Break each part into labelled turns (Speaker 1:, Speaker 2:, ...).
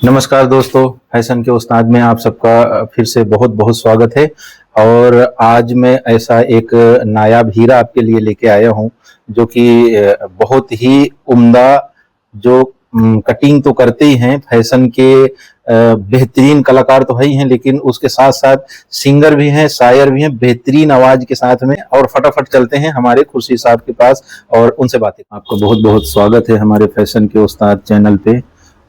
Speaker 1: नमस्कार दोस्तों, फैशन के उस्ताद में आप सबका फिर से बहुत बहुत स्वागत है। और आज मैं ऐसा एक नायाब हीरा आपके लिए लेके आया हूं जो कि बहुत ही उम्दा, जो कटिंग तो करते ही हैं, फैशन के बेहतरीन कलाकार तो है ही हैं, लेकिन उसके साथ साथ सिंगर भी हैं, शायर भी हैं, बेहतरीन आवाज के साथ में। और फटाफट चलते हैं हमारे खुर्शीद साहब के पास और उनसे बातें। आपका बहुत बहुत स्वागत है हमारे फैशन के उस्ताद चैनल पे,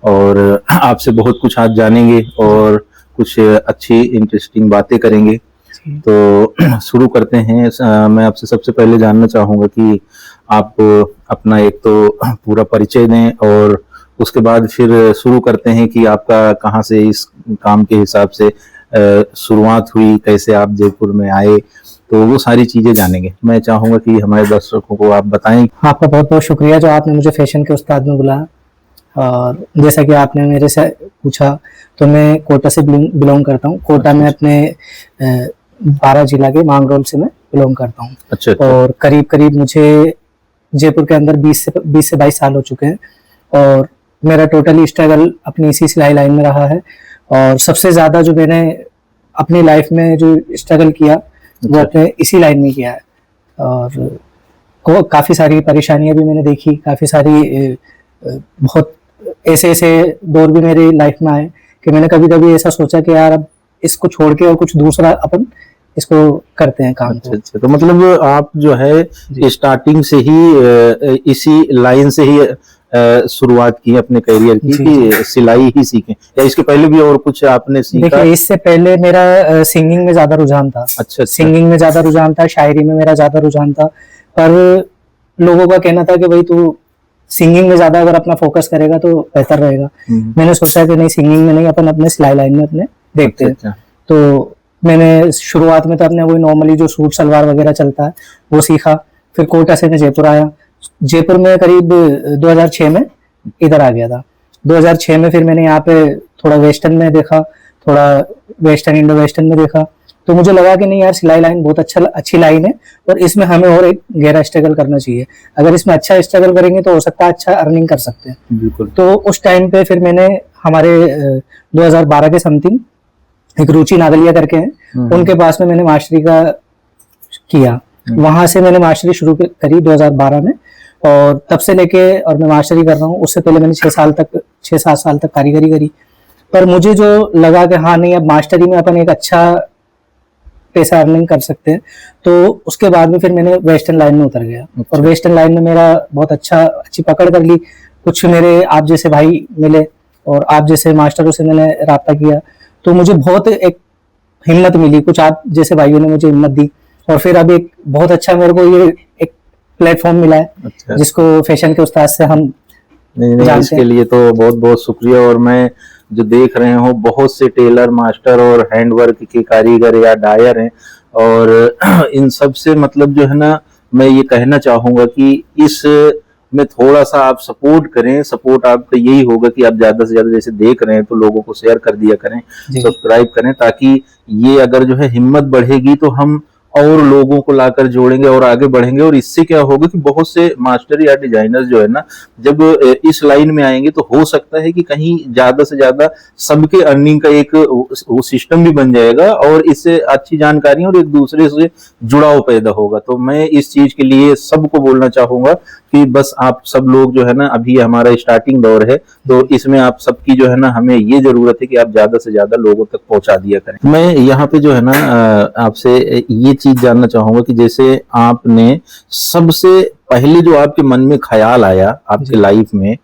Speaker 1: और आपसे बहुत कुछ आज जानेंगे और कुछ अच्छी इंटरेस्टिंग बातें करेंगे। तो शुरू करते हैं। मैं आपसे सबसे पहले जानना चाहूँगा कि आप अपना एक तो पूरा परिचय दें, और उसके बाद फिर शुरू करते हैं कि आपका कहाँ से इस काम के हिसाब से शुरुआत हुई, कैसे आप जयपुर में आए, तो वो सारी चीज़ें जानेंगे। मैं चाहूँगा कि हमारे दर्शकों को आप बताएं।
Speaker 2: आपका बहुत बहुत शुक्रिया जो आपने मुझे फैशन के उस्ताद में बुलाया। और जैसा कि आपने मेरे से पूछा, तो मैं कोटा से बिलोंग करता हूँ। कोटा में अपने 12 जिला के मांगरोल से मैं बिलोंग करता हूँ।
Speaker 1: अच्छा।
Speaker 2: और करीब करीब मुझे जयपुर के अंदर 20 से 22 साल हो चुके हैं, और मेरा टोटली स्ट्रगल अपनी इसी सिलाई लाइन में रहा है। और सबसे ज़्यादा जो मैंने अपनी लाइफ में जो स्ट्रगल किया वो अपने इसी लाइन में किया है। और काफ़ी सारी परेशानियां भी मैंने देखी, काफ़ी सारी बहुत ऐसे दौर भी मेरी लाइफ में आए कि मैंने कभी कभी ऐसा सोचा कि यार अब इसको छोड़ के और कुछ दूसरा अपन इसको करते हैं काम।
Speaker 1: अच्छा। तो मतलब आप जो है स्टार्टिंग से ही इसी लाइन से ही शुरुआत की अपने करियर की कि सिलाई ही सीखें, या इसके पहले भी और कुछ आपने सीखा?
Speaker 2: देखिए, इससे पहले मेरा सिंगिंग में ज्यादा रुझान था।
Speaker 1: अच्छा।
Speaker 2: सिंगिंग में ज्यादा रुझान था, शायरी में मेरा ज्यादा रुझान था। पर लोगों का कहना था कि भाई तू सिंगिंग में ज्यादा अगर अपना फोकस करेगा तो बेहतर रहेगा। मैंने सोचा कि नहीं, सिंगिंग में नहीं, अपन अपने सिलाई लाइन में अपने देखते हैं। तो मैंने शुरुआत में तो अपने वही नॉर्मली जो सूट सलवार वगैरह चलता है वो सीखा। फिर कोटा से मैं जयपुर आया। जयपुर में करीब 2006 में इधर आ गया था। 2006 में फिर मैंने यहाँ पे थोड़ा वेस्टर्न में देखा, थोड़ा वेस्टर्न इंडो वेस्टर्न में देखा। तो मुझे लगा कि नहीं यार, सिलाई लाइन बहुत अच्छी लाइन है, और इसमें हमें और एक गहरा स्ट्रगल करना चाहिए। अगर इसमें अच्छा स्ट्रगल करेंगे तो हो सकता है अच्छा अर्निंग कर सकते हैं।
Speaker 1: बिल्कुल।
Speaker 2: तो उस टाइम पे फिर मैंने हमारे 2012 के समथिंग एक रुचि नागलिया करके हैं, उनके पास में मैंने मास्टरी का किया। वहां से मैंने मास्टरी शुरू करी 2012 में, और तब से लेके और मैं मास्टरी कर रहा हूँ। उससे पहले मैंने 6-7 साल तक कारीगरी करी। पर मुझे जो लगा कि हाँ नहीं, अब मास्टरी में अपन एक अच्छा पैसा अर्निंग कर सकते हैं, तो उसके बाद में फिर मैंने वेस्टर्न लाइन में उतर गया। और वेस्टर्न लाइन में मेरा बहुत अच्छी पकड़ कर ली। कुछ मेरे आप जैसे भाई मिले, और आप जैसे मास्टरों से मैंने राब्ता किया, तो मुझे बहुत एक हिम्मत मिली। कुछ आप जैसे भाइयों ने मुझे हिम्मत दी, और फिर अब एक बहुत अच्छा मेरे को ये एक प्लेटफॉर्म मिला है। अच्छा। जिसको फैशन के उस्ताद से हम
Speaker 1: नहीं, इसके लिए तो बहुत बहुत शुक्रिया। और मैं जो देख रहे हो, बहुत से टेलर मास्टर और हैंडवर्क के कारीगर या डायर हैं, और इन सब से मतलब जो है ना, मैं ये कहना चाहूंगा कि इस में थोड़ा सा आप सपोर्ट करें। सपोर्ट आपका यही होगा कि आप ज्यादा से ज्यादा जैसे देख रहे हैं तो लोगों को शेयर कर दिया करें, सब्सक्राइब करें, ताकि ये अगर जो है हिम्मत बढ़ेगी तो हम और लोगों को लाकर जोड़ेंगे और आगे बढ़ेंगे। और इससे क्या होगा कि बहुत से मास्टर या डिजाइनर्स जो है ना, जब इस लाइन में आएंगे तो हो सकता है कि कहीं ज्यादा से ज्यादा सबके अर्निंग का एक वो सिस्टम भी बन जाएगा, और इससे अच्छी जानकारी और एक दूसरे से जुड़ाव पैदा होगा। तो मैं इस चीज के लिए सबको बोलना चाहूंगा कि बस आप सब लोग जो है ना, अभी हमारा स्टार्टिंग दौर है, तो इसमें आप सबकी जो है ना, हमें ये जरूरत है कि आप ज्यादा से ज्यादा लोगों तक पहुंचा दिया करें। मैं यहाँ पे जो है ना आपसे ये चीज जानना चाहूंगा कि जैसे आपने सबसे पहले जो आपके मन में ख्याल आया आपके लाइफ में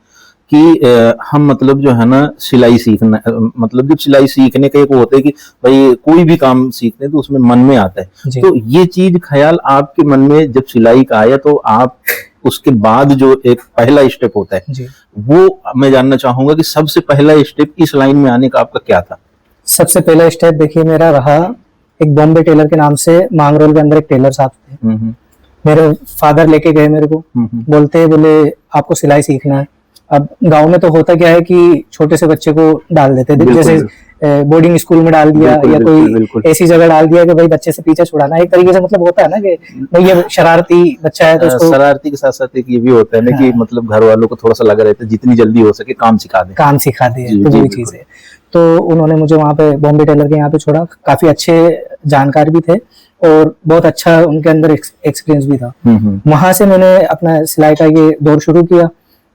Speaker 1: कि हम मतलब जो है ना सिलाई सीखना, मतलब जब सिलाई सीखने का एक होता है कि भाई कोई भी काम सीखते हैं तो उसमें मन में आता है, तो ये चीज ख्याल आपके मन में जब सिलाई का आया, तो आप उसके बाद जो एक पहला स्टेप होता है वो मैं जानना चाहूंगा कि सबसे पहला स्टेप इस लाइन में आने का आपका क्या था?
Speaker 2: सबसे पहला स्टेप देखिए मेरा रहा, एक बॉम्बे टेलर के नाम से मांगरोल के अंदर एक टेलर साहब थे। मेरे फादर लेके गए मेरे को, बोले आपको सिलाई सीखना है। अब गांव में तो होता क्या है कि छोटे से बच्चे को डाल देते थे, जैसे बोर्डिंग स्कूल में डाल दिया
Speaker 1: बिल्कुल,
Speaker 2: या
Speaker 1: बिल्कुल,
Speaker 2: कोई
Speaker 1: बिल्कुल।
Speaker 2: ऐसी जगह डाल दिया कि भाई बच्चे से पीछे छुड़ाना, एक तरीके से मतलब होता है ना कि भाई ये शरारती बच्चा है तो उसको
Speaker 1: शरारती के साथ साथ एक ये भी होता है ना कि
Speaker 2: हाँ।
Speaker 1: मतलब घर वालों को थोड़ा सा लगा रहता है जितनी जल्दी हो सके काम सिखा दें।
Speaker 2: काम सिखा दिए,
Speaker 1: जी,
Speaker 2: तो
Speaker 1: जी,
Speaker 2: वही
Speaker 1: बिल्कुल।
Speaker 2: चीज है। तो उन्होंने मुझे वहाँ पे बॉम्बे टेलर के यहाँ पे छोड़ा, काफी अच्छे जानकार भी थे और बहुत अच्छा उनके अंदर एक्सपीरियंस भी था। वहां से मैंने अपना सिलाई का ये दौर शुरू किया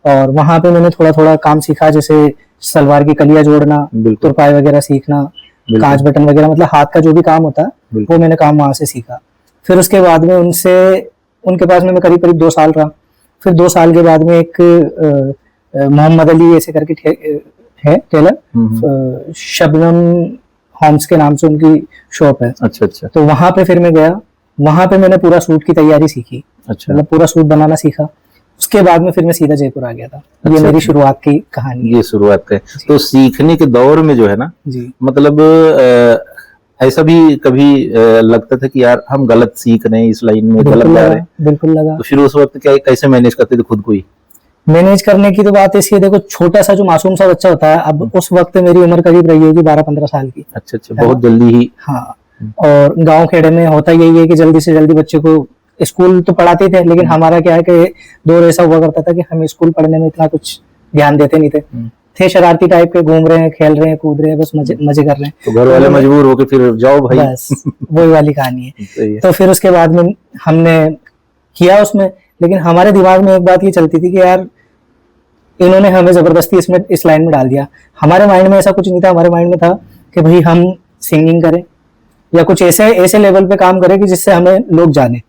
Speaker 2: और वहां पे मैंने थोड़ा थोड़ा काम सीखा, जैसे सलवार की कलियां जोड़ना,
Speaker 1: बिल्कुल।
Speaker 2: तुरपाई वगैरह सीखना,
Speaker 1: बिल्कुल।
Speaker 2: कांच बटन वगैरह, मतलब हाथ का जो भी काम होता है
Speaker 1: बिल्कुल।
Speaker 2: वो मैंने काम वहां से सीखा। फिर उसके बाद में उनके पास में मैं करीब करीब 2 साल रहा। फिर 2 साल के बाद में एक मोहम्मद अली ऐसे करके है टेलर, शबनम होम्स के नाम से उनकी शॉप है।
Speaker 1: अच्छा अच्छा।
Speaker 2: तो वहां पे फिर मैं गया, वहां पे मैंने पूरा सूट की तैयारी सीखी,
Speaker 1: अच्छा।
Speaker 2: मतलब पूरा सूट बनाना सीखा। उसके बाद में फिर मैं सीधा जयपुर आ गया था। ये
Speaker 1: अच्छा,
Speaker 2: मेरी
Speaker 1: अच्छा।
Speaker 2: शुरुआत की कहानी है।
Speaker 1: ये शुरुआत है। तो सीखने के दौर में जो है ना,
Speaker 2: जी
Speaker 1: मतलब ऐसा भी कभी लगता था कि यार हम गलत सीख रहे हैं, इस लाइन में गलत
Speaker 2: बिल्कुल
Speaker 1: जा
Speaker 2: लगा,
Speaker 1: रहे हैं,
Speaker 2: बिल्कुल लगा।
Speaker 1: तो फिर उस वक्त क्या कैसे मैनेज करते थे खुद को ही?
Speaker 2: मैनेज करने की तो बात ऐसी है, देखो छोटा सा जो मासूम सा बच्चा होता है, अब उस वक्त मेरी उम्र करीब रही होगी 12-15 साल की।
Speaker 1: अच्छा अच्छा, बहुत जल्दी ही।
Speaker 2: हाँ, और गांव खेड़े में होता यही है कि जल्दी से जल्दी बच्चे को स्कूल तो पढ़ाते थे, लेकिन हमारा क्या है कि दौर ऐसा हुआ करता था कि हम स्कूल पढ़ने में इतना कुछ ध्यान देते नहीं थे शरारती टाइप के, घूम रहे हैं, खेल रहे हैं, कूद रहे हैं, बस मजे मजे कर रहे हैं।
Speaker 1: तो घर वाले मजबूर होके फिर जाओ भाई।
Speaker 2: बस वही वाली कहानी है।
Speaker 1: सही है।
Speaker 2: तो फिर उसके बाद में हमने किया उसमें, लेकिन हमारे दिमाग में एक बात ये चलती थी कि यार इन्होंने हमें जबरदस्ती इस लाइन में डाल दिया। हमारे माइंड में ऐसा कुछ नहीं था, हमारे माइंड में था कि भाई हम सिंगिंग करें या कुछ ऐसे लेवल पे काम करें कि जिससे हमें लोग जाने।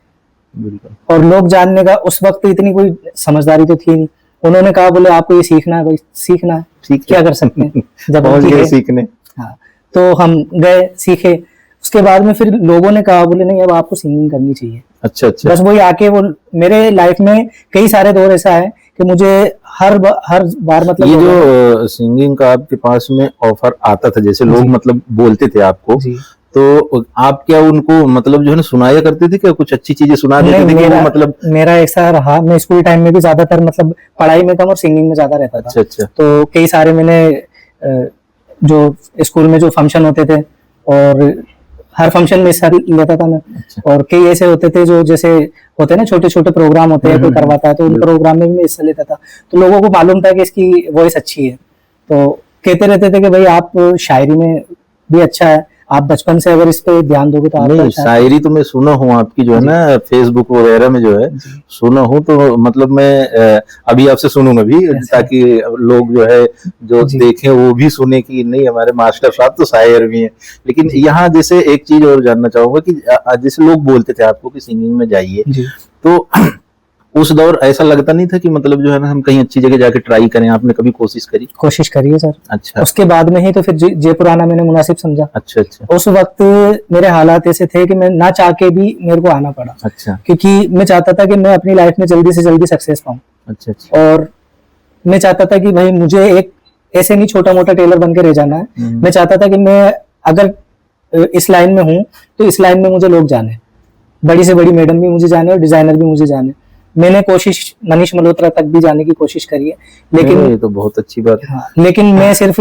Speaker 1: बिल्कुल।
Speaker 2: और लोग जानने का उस वक्त इतनी कोई समझदारी तो थी नहीं। उन्होंने कहा बोले आपको ये सीखना है, भाई सीखना है,
Speaker 1: ठीक है।
Speaker 2: क्या कर सकते हैं जब
Speaker 1: पहुंच
Speaker 2: उनकी
Speaker 1: गए
Speaker 2: है।
Speaker 1: सीखने।
Speaker 2: हाँ, तो हम गए सीखे। उसके बाद में फिर लोगों ने कहा बोले नहीं अब आपको सिंगिंग करनी चाहिए।
Speaker 1: अच्छा अच्छा।
Speaker 2: बस वही आके वो मेरे लाइफ में कई सारे दौर ऐसा है कि मुझे हर बार मतलब
Speaker 1: ये जो सिंगिंग का आपके पास में ऑफर आता था, जैसे लोग मतलब बोलते थे आपको,
Speaker 2: जी
Speaker 1: तो आप क्या उनको मतलब जो है ना सुनाया करते थे, क्या कुछ अच्छी चीजें सुना देते थे?
Speaker 2: मेरा,
Speaker 1: मतलब
Speaker 2: मेरा ऐसा रहा, मैं स्कूल टाइम में भी ज्यादातर मतलब पढ़ाई में कम और सिंगिंग में ज्यादा रहता था।
Speaker 1: अच्छा अच्छा।
Speaker 2: तो कई सारे मैंने जो स्कूल में जो फंक्शन होते थे और हर फंक्शन में हिस्सा लेता था मैं।
Speaker 1: अच्छा।
Speaker 2: और कई ऐसे होते थे जो जैसे होते हैं ना छोटे छोटे प्रोग्राम होते हैं, कोई करवाता है तो उन प्रोग्राम में भी मैं हिस्सा लेता था। तो लोगों को मालूम था कि इसकी वॉइस अच्छी है, तो कहते रहते थे कि भाई आप शायरी में भी अच्छा है, आप बचपन से अगर इस पे ध्यान दोगे तो आप
Speaker 1: नहीं, शायरी तो मैं सुना हूँ आपकी जो है ना फेसबुक वगैरह में जो है सुना हूँ, तो मतलब मैं अभी आपसे सुनूंगा भी, ताकि लोग जो है जो देखें वो भी सुने कि नहीं हमारे मास्टर साहब तो शायर भी हैं। लेकिन यहाँ जैसे एक चीज और जानना चाहूंगा कि जैसे लोग बोलते थे आपको कि सिंगिंग में जाइए, तो उस दौर ऐसा लगता नहीं था कि मतलब जो है ना हम कहीं अच्छी जगह जाके ट्राई करें? आपने कभी कोशिश करी?
Speaker 2: कोशिश करी है सर।
Speaker 1: अच्छा।
Speaker 2: उसके बाद में ही तो फिर जयपुर आना मैंने मुनासिब समझा।
Speaker 1: अच्छा अच्छा।
Speaker 2: उस वक्त मेरे हालात ऐसे थे कि मैं ना चाह के भी मेरे को आना पड़ा।
Speaker 1: अच्छा।
Speaker 2: क्योंकि मैं चाहता था कि मैं अपनी लाइफ में जल्दी से जल्दी सक्सेस पाऊं।
Speaker 1: अच्छा अच्छा।
Speaker 2: और मैं चाहता था कि भाई मुझे एक ऐसे नहीं छोटा मोटा टेलर बन के रह जाना है। मैं चाहता था कि मैं अगर इस लाइन में हूं तो इस लाइन में मुझे लोग जाने, बड़ी से बड़ी मैडम भी मुझे जाने और डिजाइनर भी मुझे जाने। मैंने कोशिश मनीष मल्होत्रा तक भी जाने की कोशिश करी है, लेकिन
Speaker 1: ये तो बहुत अच्छी बात है।
Speaker 2: हाँ, लेकिन मैं सिर्फ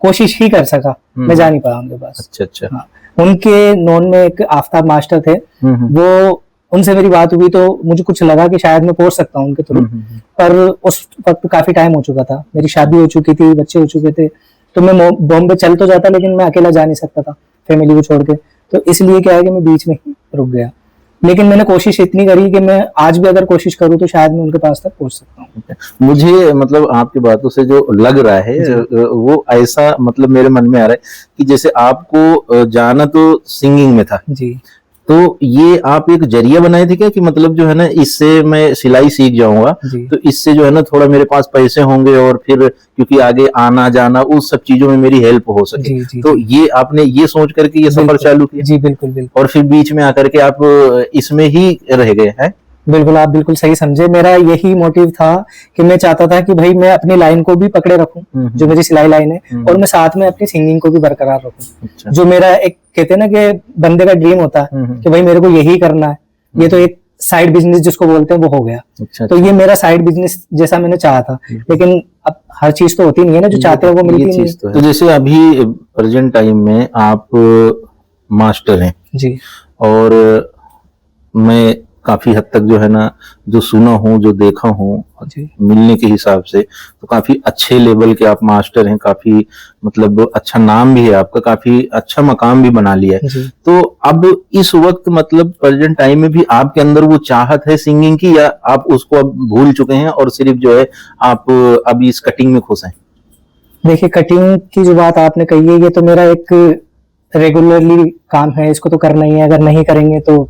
Speaker 2: कोशिश ही कर सका, मैं जा नहीं पाया उनके पास।
Speaker 1: अच्छा अच्छा।
Speaker 2: हाँ, उनके नॉन में एक आफ्ताब मास्टर थे, वो उनसे मेरी बात हुई तो मुझे कुछ लगा कि शायद मैं पहुंच सकता हूँ उनके थ्रू। पर उस वक्त काफी टाइम हो चुका था, मेरी शादी हो चुकी थी, बच्चे हो चुके थे, तो मैं बॉम्बे चल तो जाता लेकिन मैं अकेला जा नहीं सकता था फैमिली को छोड़ के। तो इसलिए क्या है कि मैं बीच में ही रुक गया। लेकिन मैंने कोशिश इतनी करी कि मैं आज भी अगर कोशिश करूं तो शायद मैं उनके पास तक पहुंच सकता हूं।
Speaker 1: मुझे मतलब आपकी बातों से जो लग रहा है वो ऐसा मतलब मेरे मन में आ रहा है कि जैसे आपको जाना तो सिंगिंग में था
Speaker 2: जी,
Speaker 1: तो ये आप एक जरिया बनाए थे क्या कि मतलब जो है ना इससे मैं सिलाई सीख जाऊंगा तो इससे जो है ना थोड़ा मेरे पास पैसे होंगे और फिर क्योंकि आगे आना जाना उस सब चीजों में मेरी हेल्प हो सके। तो ये आपने ये सोच करके ये सफर चालू किया?
Speaker 2: जी बिल्कुल बिल्कुल।
Speaker 1: और फिर बीच में आकर के आप इसमें ही रह गए हैं?
Speaker 2: बिल्कुल, आप बिल्कुल सही समझे। मेरा यही मोटिव था कि मैं चाहता था कि भाई मैं अपनी लाइन को भी पकड़े रखूं, जो मेरी सिलाई लाइन है, और मैं साथ में अपनी सिंगिंग को भी बरकरार रखूं।
Speaker 1: अच्छा।
Speaker 2: जो मेरा एक कहते हैं ना कि बंदे का ड्रीम होता है कि भाई मेरे को यही करना है, ये तो एक साइड बिजनेस जिसको बोलते हैं वो हो गया।
Speaker 1: अच्छा।
Speaker 2: तो ये मेरा साइड बिजनेस जैसा मैंने चाहा था, लेकिन अब हर चीज तो होती नहीं है ना, जो चाहते हैं वो मिलती नहीं है।
Speaker 1: तो जैसे अभी प्रेजेंट टाइम में आप मास्टर हैं
Speaker 2: जी
Speaker 1: और मैं काफी हद तक जो है ना, जो सुना हूँ, जो देखा हूँ
Speaker 2: जी
Speaker 1: मिलने के हिसाब से, तो काफी अच्छे लेवल के आप मास्टर हैं, काफी मतलब अच्छा नाम भी है आपका, काफी अच्छा मकाम भी बना लिया है।
Speaker 2: जी।
Speaker 1: तो अब इस वक्त मतलब प्रेजेंट टाइम में भी आपके अंदर वो चाहत है सिंगिंग की, या आप उसको अब भूल चुके हैं और सिर्फ जो है आप अभी इस कटिंग में खुश हैं?
Speaker 2: देखिए, कटिंग की जो बात आपने कही है, ये तो मेरा एक रेगुलरली काम है, इसको तो करना ही है। अगर नहीं करेंगे तो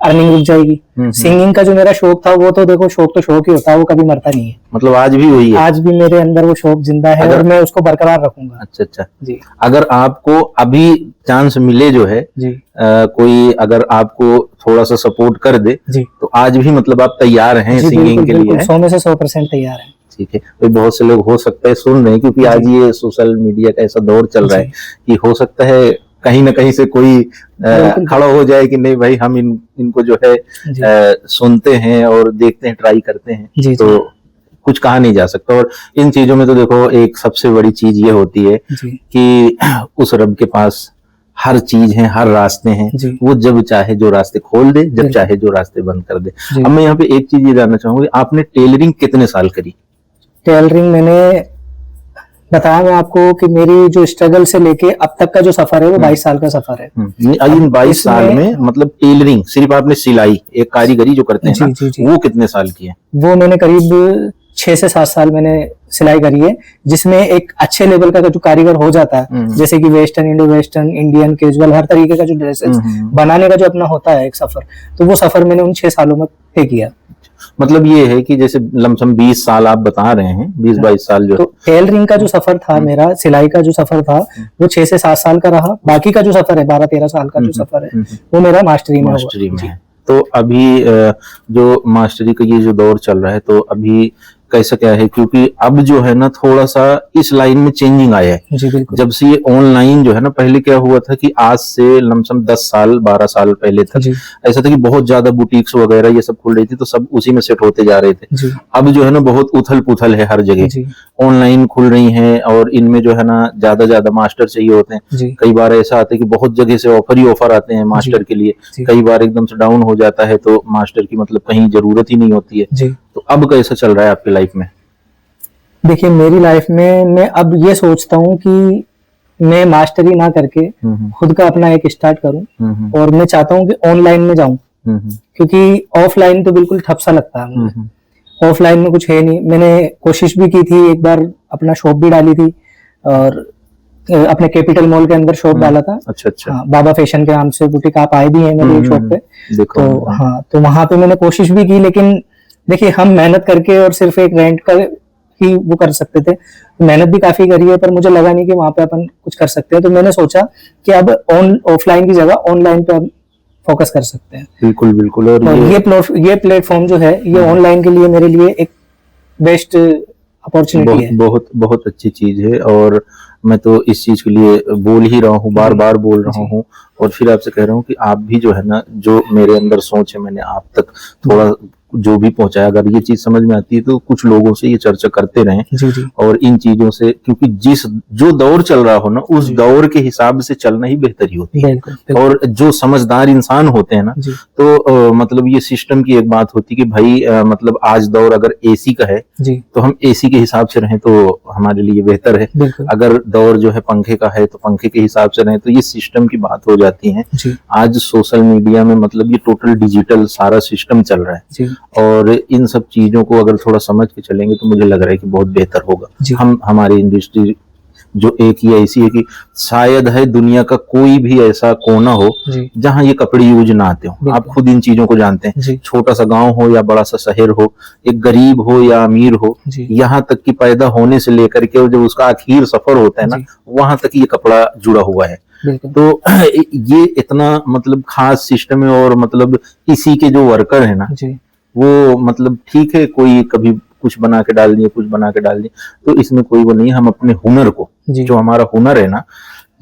Speaker 2: अर्निंग रुक जाएगी। सिंगिंग का जो मेरा शौक था, वो तो देखो, शौक तो शौक ही होता है, वो कभी मरता नहीं है।
Speaker 1: मतलब आज भी वही है?
Speaker 2: आज भी मेरे अंदर वो शौक जिंदा है और मैं उसको बरकरार रखूंगा।
Speaker 1: अच्छा अच्छा
Speaker 2: जी।
Speaker 1: अगर आपको अभी चांस मिले जो है,
Speaker 2: जी
Speaker 1: कोई अगर आपको थोड़ा सा सपोर्ट कर दे,
Speaker 2: जी
Speaker 1: तो आज भी मतलब आप तैयार हैं
Speaker 2: जी,
Speaker 1: सिंगिंग
Speaker 2: बिल्कुल
Speaker 1: के लिए?
Speaker 2: बिल्कुल 100 में से 100% तैयार है।
Speaker 1: ठीक है। तो बहुत से लोग हो सकता है सुन रहे हैं, क्योंकि आज ये सोशल मीडिया का ऐसा दौर चल रहा है कि हो सकता है कहीं ना कहीं से कोई खड़ा हो जाए कि नहीं भाई, हम इनको जो है सुनते हैं और देखते हैं, ट्राई करते हैं। तो कुछ कहा नहीं जा सकता। और इन चीजों में तो देखो, एक सबसे बड़ी चीज ये होती है कि उस रब के पास हर चीज है, हर रास्ते हैं, वो जब चाहे जो रास्ते खोल दे, जब चाहे जो रास्ते बंद कर दे। अब मैं यहाँ पे एक चीज ये जानना चाहूंगी, आपने टेलरिंग कितने साल करी?
Speaker 2: टेलरिंग मैंने बताया मैं आपको कि मेरी जो स्ट्रगल से लेके अब तक का जो सफर है, वो 22 साल का सफर है।
Speaker 1: इन 22 साल में मतलब टेलरिंग सिर्फ आपने सिलाई, एक कारीगरी जो करते हैं ना, वो कितने साल की है?
Speaker 2: वो मैंने करीब 6 से 7 साल मैंने सिलाई करी है, जिसमें एक अच्छे लेवल का जो कारीगर हो जाता है, जैसे कि western, Indo western, Indian, casual, हर तरीके का जो ड्रेसेस बनाने का जो अपना होता है एक सफर, तो वो सफर मैंने उन 6 सालों में तय किया।
Speaker 1: मतलब ये है कि जैसे लमसम 20 साल आप बता रहे हैं, 20-22 साल जो
Speaker 2: तो टेलरिंग का जो सफर था मेरा, सिलाई का जो सफर था, वो 6 से 7 साल का रहा। बाकी का जो सफर है, 12-13 साल का जो सफर है, वो मेरा मास्टरी में
Speaker 1: है। तो अभी जो मास्टरी का ये जो दौर चल रहा है, तो अभी कैसा क्या है? क्योंकि अब जो है ना, थोड़ा सा इस लाइन में चेंजिंग आया है।
Speaker 2: जी बिल्कुल।
Speaker 1: जब से ये ऑनलाइन जो है ना, पहले क्या हुआ था कि आज से लमसम 10 साल 12 साल पहले तक ऐसा था कि बहुत ज्यादा बुटीक्स वगैरह ये सब खुल रही थी, तो सब उसी में सेट होते जा रहे थे। अब जो है ना, बहुत उथल पुथल है हर जगह, ऑनलाइन खुल रही है और इनमें जो है ना, ज्यादा मास्टर चाहिए होते हैं। कई बार ऐसा आता है कि बहुत जगह से ऑफर ही ऑफर आते हैं मास्टर के लिए, कई बार एकदम से डाउन हो जाता है, तो मास्टर की मतलब कहीं जरूरत ही नहीं होती है। तो अब कैसा चल रहा है आपकी लाइफ में?
Speaker 2: देखिए, मेरी लाइफ में मैं अब ये सोचता हूँ कि मैं मास्टरी ना करके खुद का अपना एक स्टार्ट करूँ, और मैं चाहता हूँ कि ऑनलाइन में जाऊँ, क्योंकि ऑफलाइन तो बिल्कुल ठप सा लगता है मुझे। ऑफलाइन में कुछ है नहीं। मैंने कोशिश भी की थी, एक बार अपना शॉप भी डाली थी, और अपने कैपिटल मॉल के अंदर शॉप डाला था।
Speaker 1: अच्छा।
Speaker 2: हाँ, बाबा फैशन के नाम से बुटीक, आप आए भी हैं मेरे शॉप पे। तो हाँ, तो वहां पे मैंने कोशिश भी की, लेकिन देखिए, हम मेहनत करके और सिर्फ एक रेंट का ही वो कर सकते थे। मेहनत भी काफी करी है, पर मुझे लगा नहीं कि वहां पे अपन कुछ कर सकते हैं। तो मैंने सोचा कि अब ऑफलाइन की जगह ऑनलाइन पे हम फोकस कर सकते हैं।
Speaker 1: बिल्कुल बिल्कुल। और
Speaker 2: ये प्लेटफॉर्म जो है, ये ऑनलाइन के लिए मेरे लिए एक बेस्ट अपॉर्चुनिटी है।
Speaker 1: बहुत बहुत अच्छी चीज है, और मैं तो इस चीज के लिए बोल ही रहा हूँ, बार बार बोल रहा हूँ, और फिर आपसे कह रहा हूँ कि आप भी जो है ना, जो मेरे अंदर सोच है, मैंने आप तक थोड़ा जो भी पहुंचाया, अगर ये चीज समझ में आती है तो कुछ लोगों से ये चर्चा करते रहें। और इन चीजों से, क्योंकि जो दौर चल रहा हो ना, उस दौर के हिसाब से चलना ही बेहतरी होती है। और जो समझदार इंसान होते हैं ना, तो मतलब ये सिस्टम की एक बात होती है कि भाई मतलब आज दौर अगर एसी का है, तो हम एसी के हिसाब से रहें तो हमारे लिए बेहतर है। अगर दौर जो है पंखे का है, तो पंखे के हिसाब से रहें। तो ये सिस्टम की बात हो जाती है। आज सोशल मीडिया में मतलब ये टोटल डिजिटल सारा सिस्टम चल रहा है, और इन सब चीजों को अगर थोड़ा समझ के चलेंगे तो मुझे लग रहा है कि बहुत बेहतर होगा। हमारी इंडस्ट्री जो एक ही ऐसी है कि शायद है दुनिया का कोई भी ऐसा कोना हो जहां ये कपड़े यूज ना आते हो। आप खुद इन चीजों को जानते हैं, छोटा सा गांव हो या बड़ा सा शहर हो, एक गरीब हो या अमीर हो, यहाँ तक कि पैदा होने से लेकर के जब उसका आखिर सफर होता है ना, वहां तक ये कपड़ा जुड़ा हुआ है। तो ये इतना मतलब खास सिस्टम है, और मतलब इसी के जो वर्कर है ना, वो मतलब ठीक है, कोई कभी कुछ बना के डाल दिए, कुछ बना के डाल दिए, तो इसमें कोई वो नहीं है। हम अपने हुनर को, जो हमारा हुनर है ना,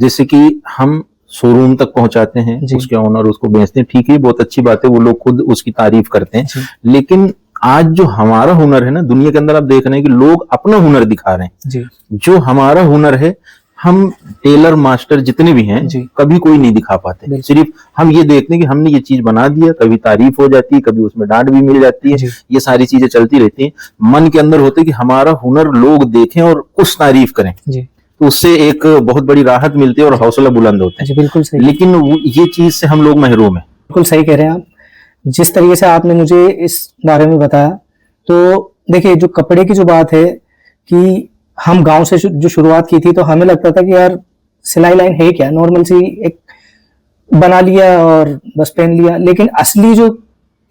Speaker 1: जैसे कि हम शोरूम तक पहुंचाते हैं, उसके ऑनर उसको बेचते हैं, ठीक है, बहुत अच्छी बात है, वो लोग खुद उसकी तारीफ करते हैं। लेकिन आज जो हमारा हुनर है ना, दुनिया के अंदर आप देख रहे हैं कि लोग अपना हुनर दिखा रहे हैं। जो हमारा हुनर है, हम टेलर मास्टर जितने भी हैं
Speaker 2: जी।
Speaker 1: कभी कोई नहीं दिखा पाते,
Speaker 2: बिल्कुल।
Speaker 1: सिर्फ हम ये देखते हैं कि हमने ये चीज बना दिया, कभी तारीफ हो जाती है, कभी उसमें डांट भी मिल जाती है,
Speaker 2: जी।
Speaker 1: ये सारी चीजें चलती रहती हैं। मन के अंदर होते है कि हमारा हुनर लोग देखें और कुछ तारीफ करें,
Speaker 2: जी
Speaker 1: तो उससे एक बहुत बड़ी राहत मिलती है और हौसला बुलंद होता
Speaker 2: जी
Speaker 1: है।
Speaker 2: बिल्कुल सही,
Speaker 1: लेकिन ये चीज से हम लोग महरूम हैं।
Speaker 2: बिल्कुल सही कह रहे हैं आप। जिस तरीके से आपने मुझे इस बारे में बताया, तो देखिए जो कपड़े की जो बात है कि हम गांव से जो शुरुआत की थी, तो हमें लगता था कि यार सिलाई लाइन है क्या, नॉर्मल सी एक बना लिया और बस पहन लिया। लेकिन असली जो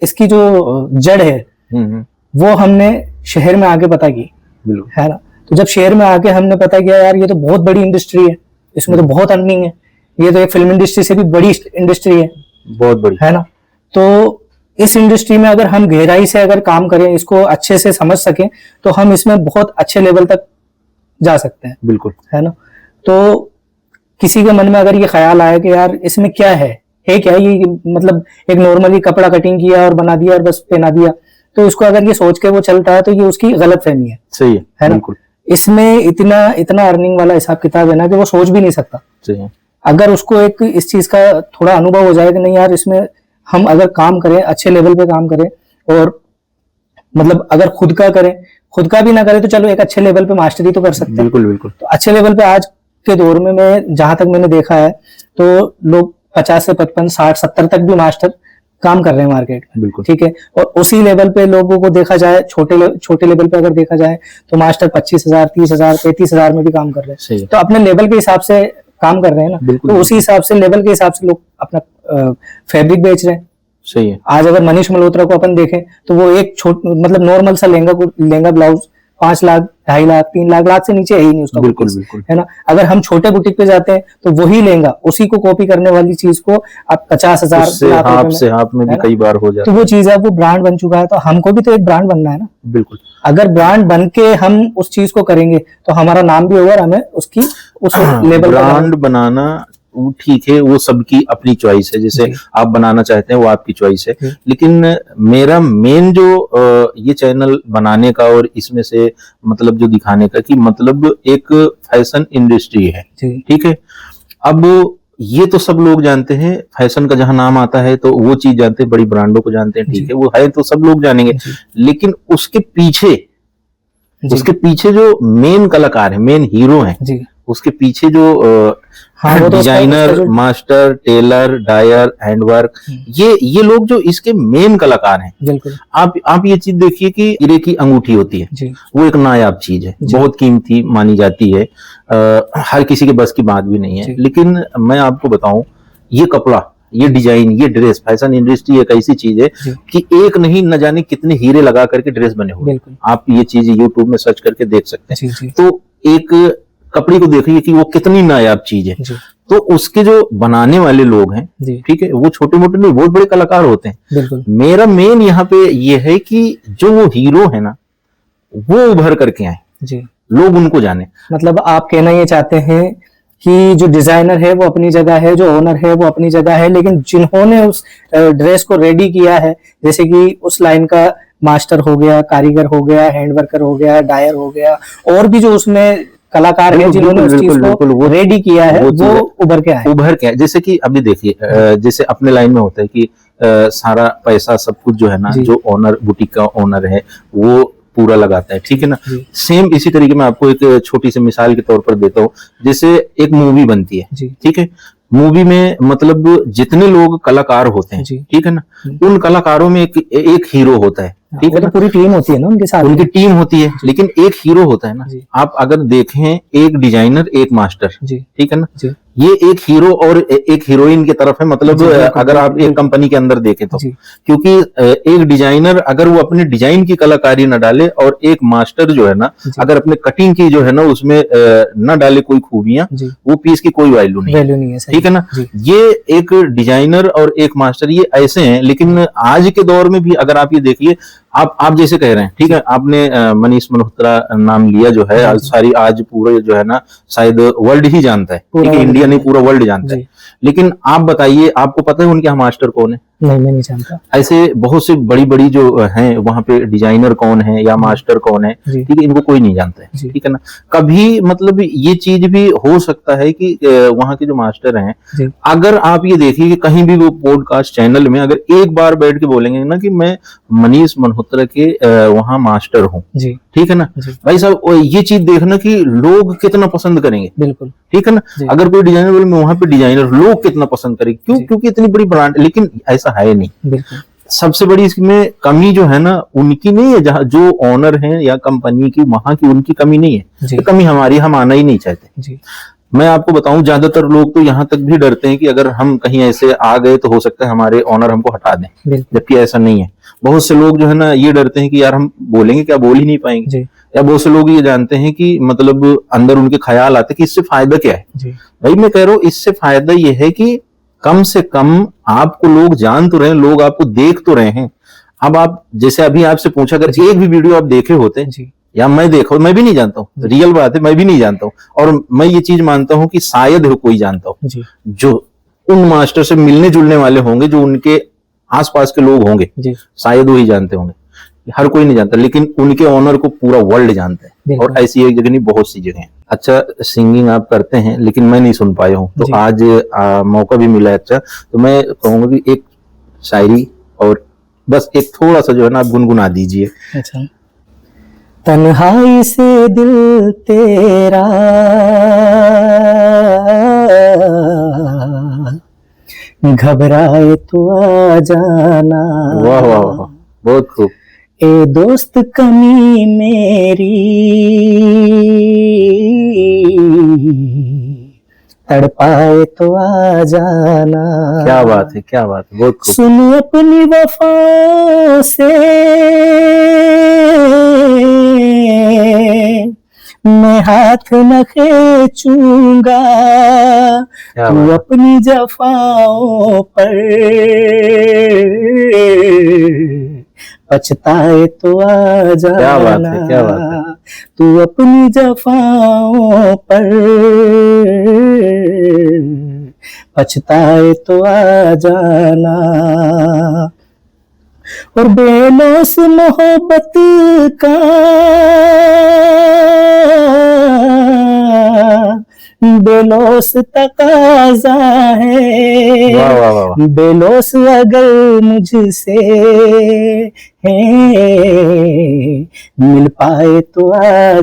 Speaker 2: इसकी जो जड़ है वो हमने शहर में आके पता की, है ना। तो जब शहर में आके हमने पता किया यार ये तो बहुत बड़ी इंडस्ट्री है, इसमें तो बहुत अर्निंग है, ये तो एक फिल्म इंडस्ट्री से भी बड़ी इंडस्ट्री है,
Speaker 1: बहुत बड़ी,
Speaker 2: है ना। तो इस इंडस्ट्री में अगर हम गहराई से अगर काम करें, इसको अच्छे से समझ सकें, तो हम इसमें बहुत अच्छे लेवल तक जा सकते हैं,
Speaker 1: बिल्कुल,
Speaker 2: है ना। तो किसी के मन में अगर ये ख्याल आए कि यार इसमें क्या है क्या ये, मतलब एक नॉर्मली कपड़ा कटिंग किया और बना दिया और बस पहना दिया, तो उसको अगर ये सोच के वो चलता है तो ये उसकी गलत फहमी है।
Speaker 1: सही है
Speaker 2: ना।
Speaker 1: बिल्कुल।
Speaker 2: इसमें इतना अर्निंग वाला हिसाब किताब है ना कि वो सोच भी नहीं सकता।
Speaker 1: सही है।
Speaker 2: अगर उसको एक इस चीज का थोड़ा अनुभव हो जाए कि नहीं यार इसमें हम अगर काम करें, अच्छे लेवल पे काम करें, और मतलब अगर खुद का करें, खुद का भी ना करें तो चलो एक अच्छे लेवल पे मास्टरी तो कर सकते हैं।
Speaker 1: बिल्कुल बिल्कुल।
Speaker 2: तो अच्छे लेवल पे आज के दौर में मैं जहां तक मैंने देखा है तो लोग 50 से 55, 60, 70 तक भी मास्टर काम कर रहे हैं मार्केट में।
Speaker 1: बिल्कुल
Speaker 2: ठीक है। और उसी लेवल पे लोगों को देखा जाए, छोटे लेवल पे अगर देखा जाए तो मास्टर 25,000, 30,000, 35,000 में भी काम कर रहे हैं। तो अपने लेवल के हिसाब से काम कर रहे हैं ना, तो उसी हिसाब से लेवल के हिसाब से लोग अपना फैब्रिक बेच रहे हैं।
Speaker 1: सही है।
Speaker 2: आज अगर मनीष मल्होत्रा को अपन देखें तो वो एक मतलब नॉर्मल सा लहंगा ब्लाउज 5 लाख, 2.5 लाख, 3 लाख से नीचे है ही नहीं उसका,
Speaker 1: बिल्कुल बिल्कुल,
Speaker 2: है ना। अगर हम छोटे बुटीक पे जाते हैं तो वही लहंगा उसी को कॉपी करने वाली चीज को आप 50,000
Speaker 1: से हाथ में भी कई बार हो जाता
Speaker 2: है। तो वो चीज है, वो ब्रांड बन चुका है। तो हमको भी तो एक ब्रांड बनना है ना।
Speaker 1: बिल्कुल।
Speaker 2: अगर ब्रांड बन के हम उस चीज को करेंगे तो हमारा नाम भी होगा और हमें उसकी उस लेवल
Speaker 1: ब्रांड बनाना ठीक है, वो सबकी अपनी चॉइस है, जैसे आप बनाना चाहते हैं वो आपकी चॉइस है। लेकिन मेरा मेन जो ये चैनल बनाने का और इसमें से मतलब जो दिखाने का कि मतलब एक फैशन इंडस्ट्री है, ठीक है। अब ये तो सब लोग जानते हैं, फैशन का जहां नाम आता है तो वो चीज जानते हैं, बड़ी ब्रांडों को जानते हैं, ठीक है, वो है तो सब लोग जानेंगे। लेकिन उसके पीछे जो मेन कलाकार है, मेन हीरो है, उसके पीछे जो designer, master, tailor, dyer, handwork, ये लोग जो इसके मेन कलाकार हैं।
Speaker 2: बिल्कुल।
Speaker 1: आप ये चीज देखिए कि हीरे की अंगूठी होती है, वो एक नायाब चीज है, बहुत कीमती मानी जाती है, हर किसी के बस की बात भी नहीं है। लेकिन मैं आपको बताऊं, ये कपड़ा, ये डिजाइन, ये ड्रेस, फैशन इंडस्ट्री एक ऐसी चीज है कि एक नहीं न जाने कितने हीरे लगा करके ड्रेस बने हुए। आप ये चीज यूट्यूब में सर्च करके देख सकते हैं। तो एक कपड़े को देखिए कि वो कितनी नायाब चीज है। तो उसके जो बनाने वाले लोग हैं, ठीक है, वो छोटे मोटे नहीं, बहुत बड़े कलाकार होते हैं। मेरा मेन यहाँ पे ये है कि जो वो हीरो है ना, वो उभर करके आए, लोग उनको जाने।
Speaker 2: मतलब आप कहना ये चाहते हैं कि जो डिजाइनर है वो अपनी जगह है, जो ओनर है वो अपनी जगह है, लेकिन जिन्होंने उस ड्रेस को रेडी किया है, जैसे कि उस लाइन का मास्टर हो गया, कारीगर हो गया, हैंड वर्कर हो गया, डायर हो गया, और भी जो उसमें कलाकार हैं जिन्होंने उस चीज को रेडी किया है, वो उभर के आए।
Speaker 1: जैसे कि अभी देखिए, जैसे अपने लाइन में होता है कि सारा पैसा सब कुछ जो है ना, जो ओनर, बुटीक का ओनर है, वो पूरा लगाता है, ठीक है ना। सेम इसी तरीके में आपको एक छोटी सी मिसाल के तौर पर देता हूँ। जैसे एक मूवी बनती है, ठीक है, मूवी में मतलब जितने लोग कलाकार होते हैं, ठीक है ना, उन कलाकारों में एक हीरो होता है, ठीक है ना,
Speaker 2: पूरी टीम होती है ना उनके साथ,
Speaker 1: उनकी टीम होती है, लेकिन एक हीरो होता है ना। आप अगर देखें, एक डिजाइनर, एक मास्टर, ठीक है ना, ये एक हीरो और एक हीरोइन की तरफ है। मतलब अगर आप एक कंपनी के अंदर देखें तो, क्योंकि एक डिजाइनर अगर वो अपने डिजाइन की कलाकारी न डाले और एक मास्टर जो है ना, अगर अपने कटिंग की जो है ना उसमें न डाले कोई खूबियां, वो पीस की कोई वैल्यू नहीं है, ठीक है ना। ये एक डिजाइनर और एक मास्टर ये ऐसे हैं। लेकिन आज के दौर में भी अगर आप ये देखिए, आप जैसे कह रहे हैं, ठीक है, आपने मनीष मल्होत्रा नाम लिया जो है, सारी आज पूरे जो है ना शायद वर्ल्ड ही जानता है, ठीक है, इंडिया नहीं पूरा वर्ल्ड जानता है। लेकिन आप बताइए, आपको पता है उनके यहाँ मास्टर कौन है?
Speaker 2: नहीं, मैं नहीं जानता।
Speaker 1: ऐसे बहुत से बड़ी बड़ी जो हैं वहां पे डिजाइनर कौन है या मास्टर कौन है,
Speaker 2: जी।
Speaker 1: ठीक है, इनको कोई नहीं जानता है,
Speaker 2: जी।
Speaker 1: ठीक है ना। कभी मतलब ये चीज भी हो सकता है कि वहां के जो मास्टर हैं,
Speaker 2: जी।
Speaker 1: अगर आप ये देखिए कि कहीं भी वो पॉडकास्ट चैनल में अगर एक बार बैठ के बोलेंगे ना कि मैं मनीष मल्होत्रा के वहां मास्टर हूँ,
Speaker 2: जी।
Speaker 1: ठीक है ना,
Speaker 2: जी।
Speaker 1: भाई साहब ये चीज देखना कि लोग कितना पसंद करेंगे,
Speaker 2: बिल्कुल।
Speaker 1: ठीक है ना।
Speaker 2: जी।
Speaker 1: अगर कोई डिजाइनर बोले मैं वहां पे डिजाइनर, लोग कितना पसंद करेंगे, क्यों?
Speaker 2: जी।
Speaker 1: क्योंकि इतनी बड़ी ब्रांड, लेकिन ऐसा है नहीं।
Speaker 2: बिल्कुल।
Speaker 1: सबसे बड़ी इसमें कमी जो है ना, उनकी नहीं है, जहाँ जो ओनर है या कंपनी की, वहां की उनकी कमी नहीं है,
Speaker 2: जी।
Speaker 1: तो कमी हमारी, हम आना ही नहीं चाहते।
Speaker 2: जी।
Speaker 1: मैं आपको बताऊं, ज्यादातर लोग तो यहाँ तक भी डरते हैं कि अगर हम कहीं ऐसे आ गए तो हो सकता है हमारे ओनर हमको हटा दें,
Speaker 2: बिल्कुल।
Speaker 1: जबकि ऐसा नहीं है। बहुत से लोग जो है ना ये डरते हैं कि यार हम बोलेंगे क्या, बोल ही नहीं पाएंगे।
Speaker 2: जी।
Speaker 1: या बहुत से लोग ये जानते हैं कि मतलब अंदर उनके ख्याल आते हैं कि इससे फायदा क्या है।
Speaker 2: जी।
Speaker 1: भाई मैं कह रहा हूँ इससे फायदा ये है कि कम से कम आपको लोग जान तो रहे हैं, लोग आपको देख तो रहे हैं। अब आप जैसे अभी आपसे पूछा, अगर एक भी वीडियो आप देखे होते
Speaker 2: जी।
Speaker 1: या मैं देखा, मैं भी नहीं जानता हूँ, रियल बात है, मैं भी नहीं जानता हूँ, और मैं ये चीज मानता हूँ कि शायद हो कोई जानता हो,
Speaker 2: जी।
Speaker 1: जो उन मास्टर से मिलने जुलने वाले होंगे, जो उनके आसपास के लोग होंगे,
Speaker 2: जी।
Speaker 1: शायद वही जानते होंगे। हर कोई नहीं जानता, लेकिन उनके ओनर को पूरा वर्ल्ड जानता है,
Speaker 2: बिल्कुल।
Speaker 1: और ऐसी एक जगह नहीं, बहुत सी जगह है। अच्छा, सिंगिंग आप करते हैं, लेकिन मैं नहीं सुन पाया हूँ, तो
Speaker 2: जी।
Speaker 1: आज मौका भी मिला है। अच्छा, तो मैं कहूंगा कि एक शायरी और बस एक थोड़ा सा जो है ना आप गुनगुना दीजिए।
Speaker 2: अच्छा। तन्हाई से दिल तेरा घबराए तो आ जाना।
Speaker 1: वाह वाह वाह, बहुत खूब।
Speaker 2: ए दोस्त कमी मेरी तड़पाए तो आ जाना।
Speaker 1: क्या बात है, क्या बात है, बहुत खूब।
Speaker 2: सुन अपनी वफा से मैं हाथ न खींचूंगा,
Speaker 1: क्या
Speaker 2: तू
Speaker 1: बात है।
Speaker 2: अपनी जफाओं पर पछताए तो आ जाना।
Speaker 1: क्या बात है, क्या बात है।
Speaker 2: तू अपनी जफाओं पर पछताए तो आ जाना। और बेलौस मोहब्बत का बेलौस तकाजा है।
Speaker 1: वाह वाह वाह वाह।
Speaker 2: बेलौस अगर मुझसे है मिल पाए तो आ
Speaker 1: वाह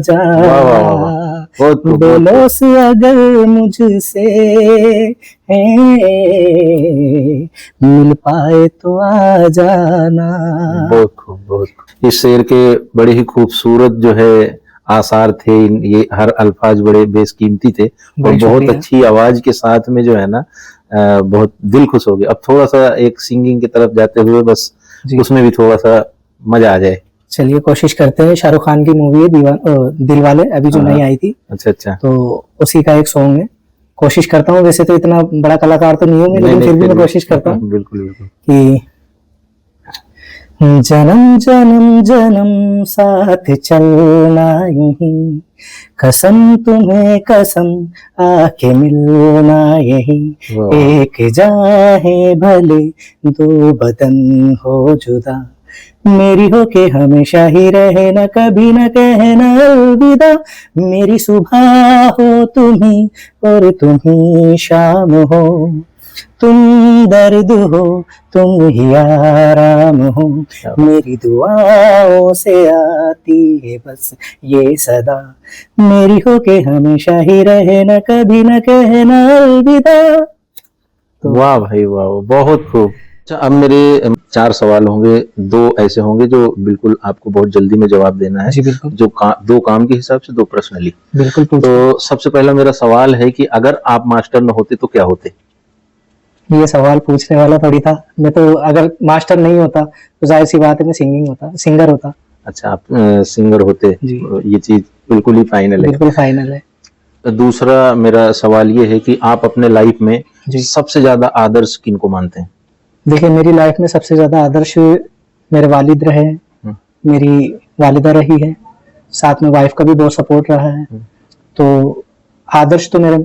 Speaker 1: वाह वाह वाह।
Speaker 2: जा।
Speaker 1: बहुत खूब, बहुत खूब।
Speaker 2: बेलौस अगर मुझसे है मिल पाए तो आ जाना।
Speaker 1: बहुत खूब, बहुत खूब। इस शेर के बड़े ही खूबसूरत जो है आसार थे, ये हर अल्फाज बड़े बेशकीमती थे, और
Speaker 2: बहुत
Speaker 1: बहुत
Speaker 2: शुक्रिया।
Speaker 1: अच्छी आवाज के साथ में जो है ना बहुत दिल खुश हो गया। अब थोड़ा सा एक सिंगिंग की तरफ जाते हुए बस
Speaker 2: जी।
Speaker 1: उसमें भी थोड़ा सा मजा आ जाए।
Speaker 2: चलिए कोशिश करते हैं। शाहरुख खान की मूवी है दिलवाले, अभी जो
Speaker 1: हाँ।
Speaker 2: नई आई थी,
Speaker 1: अच्छा अच्छा।
Speaker 2: तो उसी का एक सॉन्ग है। कोशिश करता हूँ, वैसे तो इतना बड़ा कलाकार तो नहीं हूँ मैं, लेकिन फिर भी मैं कोशिश करता हूँ
Speaker 1: बिल्कुल बिल्कुल।
Speaker 2: कि जन्म जन्म जन्म साथ चलना यही, कसम तुम्हें कसम आके मिलना यही।
Speaker 1: वाह।
Speaker 2: एक जाहे भले दो बदन हो जुदा, मेरी हो के हमेशा ही रहे ना, कभी न कहना अलविदा। मेरी सुबह हो तुम्ही और तुम्ही शाम हो, तुम दर्द हो तुम ही आराम हो। मेरी दुआओं से आती है बस ये सदा, मेरी हो के हमेशा ही रहे ना, कभी न कहना अलविदा। तो
Speaker 1: वाह भाई वाह, बहुत खूब। अच्छा, अब मेरे 4 सवाल होंगे, 2 ऐसे होंगे जो बिल्कुल आपको बहुत जल्दी में जवाब देना है।
Speaker 2: जी बिल्कुल।
Speaker 1: जो 2 काम के हिसाब से, 2 पर्सनली।
Speaker 2: बिल्कुल पूछिए।
Speaker 1: तो सबसे पहला मेरा सवाल है कि अगर आप मास्टर न होते तो क्या होते?
Speaker 2: ये सवाल पूछने वाला थोड़ी था। मैं तो अगर मास्टर नहीं होता तो जाहिर सी बात है मैं सिंगर होता।
Speaker 1: अच्छा, आप सिंगर होते,
Speaker 2: जी।
Speaker 1: ये चीज बिल्कुल ही फाइनल है।
Speaker 2: बिल्कुल फाइनल है।
Speaker 1: दूसरा मेरा सवाल ये है कि आप अपने लाइफ में
Speaker 2: जी।
Speaker 1: सबसे ज्यादा आदर्श किनको मानते हैं?
Speaker 2: देखिए, मेरी लाइफ में सबसे ज्यादा आदर्श मेरे वालिद रहे हैं, मेरी वालिदा रही है, साथ में वाइफ का भी बहुत सपोर्ट रहा है। तो आदर्श तो मेरे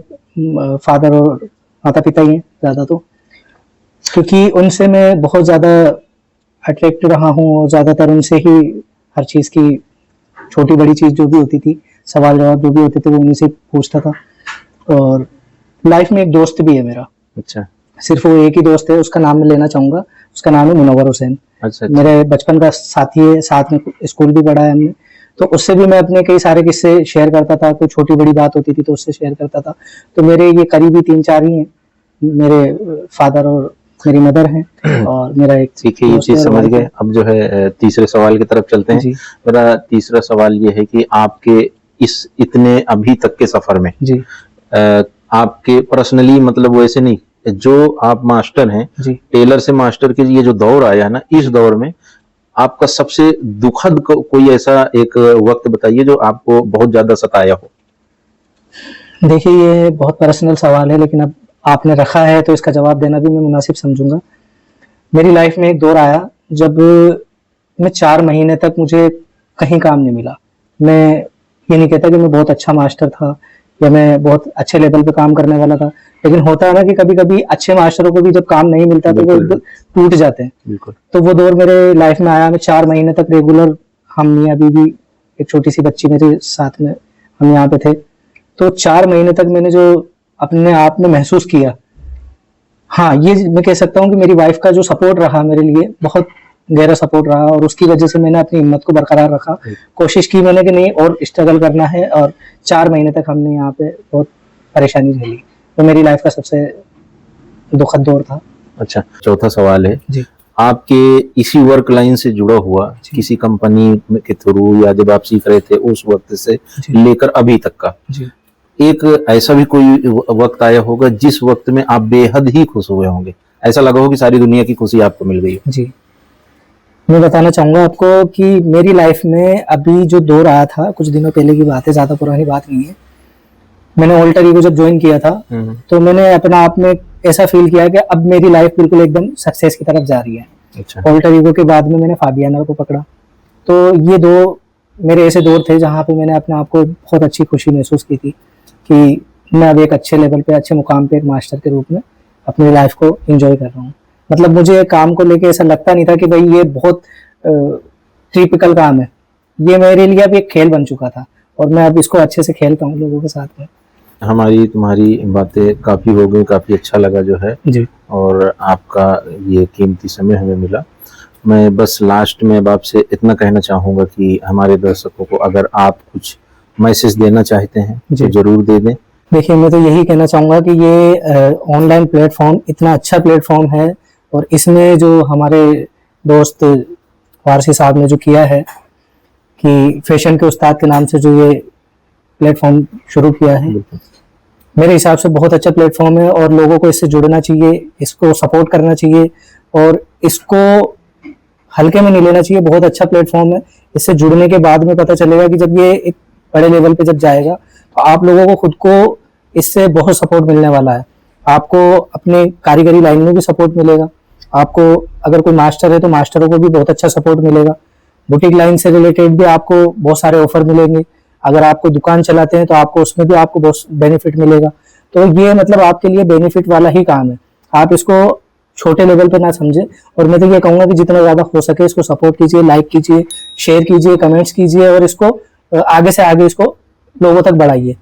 Speaker 2: फादर और माता पिता ही हैं ज्यादा। तो क्योंकि उनसे मैं बहुत ज़्यादा अट्रैक्ट रहा हूँ और ज़्यादातर उनसे ही हर चीज़ की छोटी बड़ी चीज़ जो भी होती थी, सवाल जवाब जो भी होते थे वो उन्हीं से पूछता था। और लाइफ में एक दोस्त भी है मेरा,
Speaker 1: अच्छा
Speaker 2: सिर्फ वो एक ही दोस्त है, उसका नाम मैं लेना चाहूँगा, उसका नाम है मुनव्वर हुसैन।
Speaker 1: अच्छा।
Speaker 2: मेरे बचपन का साथी है, साथ में स्कूल भी पढ़ा है हमने, तो उससे भी मैं अपने कई सारे किस्से शेयर करता था, कोई छोटी बड़ी बात होती थी तो उससे शेयर करता था। तो मेरे ये करीबी 3-4 ही हैं, मेरे फादर और मेरी मदर हैं और मेरा एक
Speaker 1: ठीक है, ये
Speaker 2: दोस्त
Speaker 1: चीज
Speaker 2: और
Speaker 1: समझ
Speaker 2: वाइफ
Speaker 1: गए।
Speaker 2: है।
Speaker 1: अब जो है तीसरे सवाल की तरफ चलते हैं।
Speaker 2: जी
Speaker 1: मेरा तीसरा सवाल ये है कि आपके इस इतने अभी तक के सफर में
Speaker 2: जी
Speaker 1: आपके पर्सनली मतलब वैसे नहीं, जो आप मास्टर हैं,
Speaker 2: जी
Speaker 1: टेलर से मास्टर के ये जो दौर आया ना, इस दौर में आपका सबसे दुखद कोई ऐसा एक वक्त बताइए जो आपको बहुत ज्यादा सताया हो।
Speaker 2: देखिए, ये बहुत पर्सनल सवाल है, लेकिन अब आपने रखा है तो इसका जवाब देना भी मैं मुनासिब समझूंगा। मेरी लाइफ में एक दौर आया जब मैं 4 महीने तक मुझे कहीं काम नहीं मिला। मैं ये नहीं कहता कि मैं बहुत अच्छा मास्टर था या मैं बहुत अच्छे लेवल पे काम करने वाला था, लेकिन होता है ना कि कभी कभी अच्छे मास्टरों को भी जब काम नहीं मिलता तो वो
Speaker 1: बिल्कुल
Speaker 2: एकदम टूट जाते हैं।
Speaker 1: बिल्कुल।
Speaker 2: तो वो दौर मेरे लाइफ में आया। मैं 4 महीने तक रेगुलर, हम मियाँ बीवी, एक छोटी सी बच्ची मेरे साथ में, हम यहाँ पे थे। तो 4 महीने तक मैंने जो अपने आप में महसूस किया, हाँ, ये मैं कह सकता हूँ कि मेरी वाइफ का जो सपोर्ट रहा मेरे लिए, बहुत गहरा सपोर्ट रहा और उसकी वजह से मैंने अपनी हिम्मत को बरकरार रखा। कोशिश की मैंने कि नहीं और स्ट्रगल करना है, और 4 महीने तक हमने यहाँ पे बहुत परेशानी झेली। तो मेरी लाइफ का सबसे दुखद दौर था।
Speaker 1: अच्छा, चौथा सवाल है
Speaker 2: जी
Speaker 1: आपके इसी वर्क लाइन से जुड़ा हुआ किसी कंपनी के थ्रू या जब आप सीख रहे थे उस वक्त से लेकर अभी तक का
Speaker 2: जी
Speaker 1: एक ऐसा भी कोई वक्त आया होगा जिस वक्त में आप बेहद ही खुश हुए होंगे, ऐसा लगा हो कि सारी दुनिया की खुशी आपको मिल गई हो।
Speaker 2: जी मैं बताना चाहूंगा आपको कि मेरी लाइफ में अभी जो दौर आया था, कुछ दिनों पहले की बात है, ज्यादा पुरानी बात नहीं है। मैंने ऑल्टर ईगो जब ज्वाइन किया था तो मैंने अपना आप में ऐसा फील किया कि अब मेरी लाइफ बिल्कुल एकदम सक्सेस की तरफ जा रही है।
Speaker 1: अच्छा।
Speaker 2: ऑल्टर ईगो के बाद में मैंने फाबियाना को पकड़ा। तो ये दो मेरे ऐसे दौर थे जहाँ पे मैंने अपने आप को बहुत अच्छी खुशी महसूस की थी कि मैं अब एक अच्छे लेवल पे, अच्छे मुकाम पे एक मास्टर के रूप में अपनी लाइफ को एंजॉय कर रहा हूँ। मतलब मुझे काम को लेके ऐसा लगता नहीं था कि भाई ये बहुत टिपिकल काम है। ये मेरे लिए अब एक खेल बन चुका था और मैं अब इसको अच्छे से खेलता हूँ लोगों के साथ में।
Speaker 1: हमारी तुम्हारी बातें काफी हो गई, काफी अच्छा लगा जो है
Speaker 2: जी
Speaker 1: और आपका ये कीमती समय हमें मिला। मैं बस लास्ट में अब आपसे इतना कहना चाहूंगा कि हमारे दर्शकों को अगर आप कुछ मैसेज देना चाहते हैं तो जरूर दे दें।
Speaker 2: देखिए, मैं तो यही कहना चाहूँगा कि ये ऑनलाइन प्लेटफॉर्म इतना अच्छा प्लेटफॉर्म है और इसमें जो हमारे दोस्त वारसी साहब ने जो किया है कि फैशन के उस्ताद के नाम से जो ये प्लेटफॉर्म शुरू किया है, मेरे हिसाब से बहुत अच्छा प्लेटफॉर्म है और लोगों को इससे जुड़ना चाहिए, इसको सपोर्ट करना चाहिए और इसको हल्के में नहीं लेना चाहिए। बहुत अच्छा प्लेटफॉर्म है। इससे जुड़ने के बाद में पता चलेगा कि जब ये एक बड़े लेवल पे जब जाएगा तो आप लोगों को खुद को इससे बहुत सपोर्ट मिलने वाला है। आपको अपने कारीगरी लाइन में भी सपोर्ट मिलेगा। आपको अगर कोई मास्टर है तो मास्टरों को भी बहुत अच्छा सपोर्ट मिलेगा। बुटीक लाइन से रिलेटेड भी आपको बहुत सारे ऑफर मिलेंगे। अगर आपको दुकान चलाते हैं तो आपको उसमें भी आपको बहुत बेनिफिट मिलेगा। तो ये मतलब आपके लिए बेनिफिट वाला ही काम है। आप इसको छोटे लेवल पे ना समझे और मैं तो ये कहूंगा कि जितना ज्यादा हो सके इसको सपोर्ट कीजिए, लाइक कीजिए, शेयर कीजिए, कमेंट्स कीजिए और इसको आगे से आगे इसको लोगों तक बढ़ाइए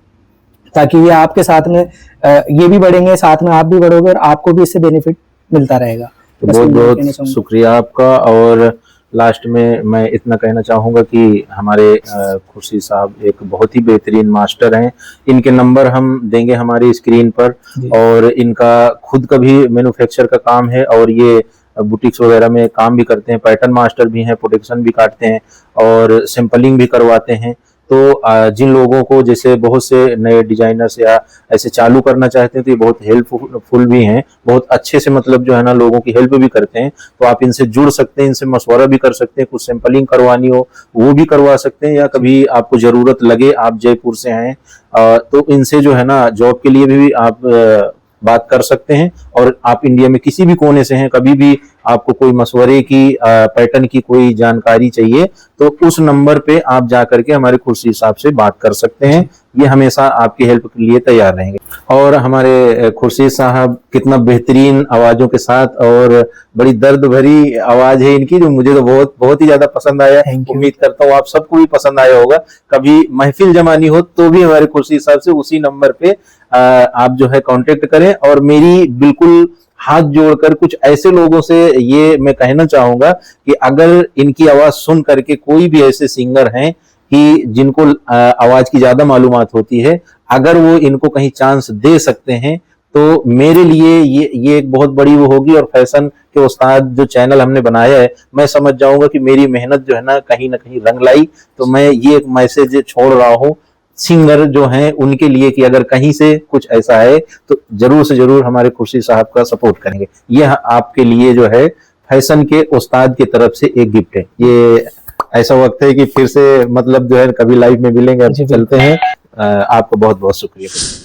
Speaker 2: ताकि ये आपके साथ में ये भी बढ़ेंगे, साथ में आप भी बढ़ोगे और आपको भी इससे बेनिफिट मिलता रहेगा।
Speaker 1: तो बहुत बहुत शुक्रिया आपका। और लास्ट में मैं इतना कहना चाहूँगा कि हमारे खुर्शी साहब एक बहुत ही बेहतरीन मास्टर हैं। इनके नंबर हम देंगे हमारी स्क्रीन पर और इनका खुद का भी मैन्युफैक्चर का काम है और ये बुटीक्स वगैरह में काम भी करते हैं, पैटर्न मास्टर भी हैं, प्रोटेक्शन भी काटते हैं और सैंपलिंग भी करवाते हैं। तो जिन लोगों को जैसे बहुत से नए डिजाइनर्स या ऐसे चालू करना चाहते हैं तो ये बहुत हेल्पफुल भी हैं, बहुत अच्छे से मतलब जो है ना लोगों की हेल्प भी करते हैं। तो आप इनसे जुड़ सकते हैं, इनसे मशवरा भी कर सकते हैं, कुछ सैंपलिंग करवानी हो वो भी करवा सकते हैं या कभी आपको जरूरत लगे, आप जयपुर से हैं तो इनसे जो है ना जॉब के लिए भी आप बात कर सकते हैं। और आप इंडिया में किसी भी कोने से हैं, कभी भी आपको कोई मशवरे की पैटर्न की कोई जानकारी चाहिए तो उस नंबर पे आप जा करके हमारे खुर्शी साहब से बात कर सकते हैं। ये हमेशा आपकी हेल्प के लिए तैयार रहेंगे। और हमारे खुर्शीद साहब कितना बेहतरीन आवाजों के साथ, और बड़ी दर्द भरी आवाज है इनकी, जो मुझे तो बहुत बहुत ही ज्यादा पसंद आया। उम्मीद करता हूँ आप सबको भी पसंद आया होगा। कभी महफिल जमानी हो तो भी हमारे खुर्शीद साहब से उसी नंबर पे आप जो है कांटेक्ट करें। और मेरी बिल्कुल हाथ जोड़कर कुछ ऐसे लोगों से ये मैं कहना चाहूंगा कि अगर इनकी आवाज सुन करके कोई भी ऐसे सिंगर हैं कि जिनको आवाज की ज्यादा मालूमात होती है, अगर वो इनको कहीं चांस दे सकते हैं तो मेरे लिए ये एक बहुत बड़ी वो होगी। और फैशन के उस्ताद जो चैनल हमने बनाया है, मैं समझ जाऊंगा कि मेरी मेहनत जो है ना कहीं रंग लाई। तो मैं ये एक मैसेज छोड़ रहा हूँ सिंगर जो हैं उनके लिए कि अगर कहीं से कुछ ऐसा है तो जरूर से जरूर हमारे खुर्शीद साहब का सपोर्ट करेंगे। यह आपके लिए जो है फैशन के उस्ताद की तरफ से एक गिफ्ट है। ये ऐसा वक्त है कि फिर से मतलब जो है कभी लाइव में मिलेंगे। चलते हैं। आपको बहुत बहुत शुक्रिया।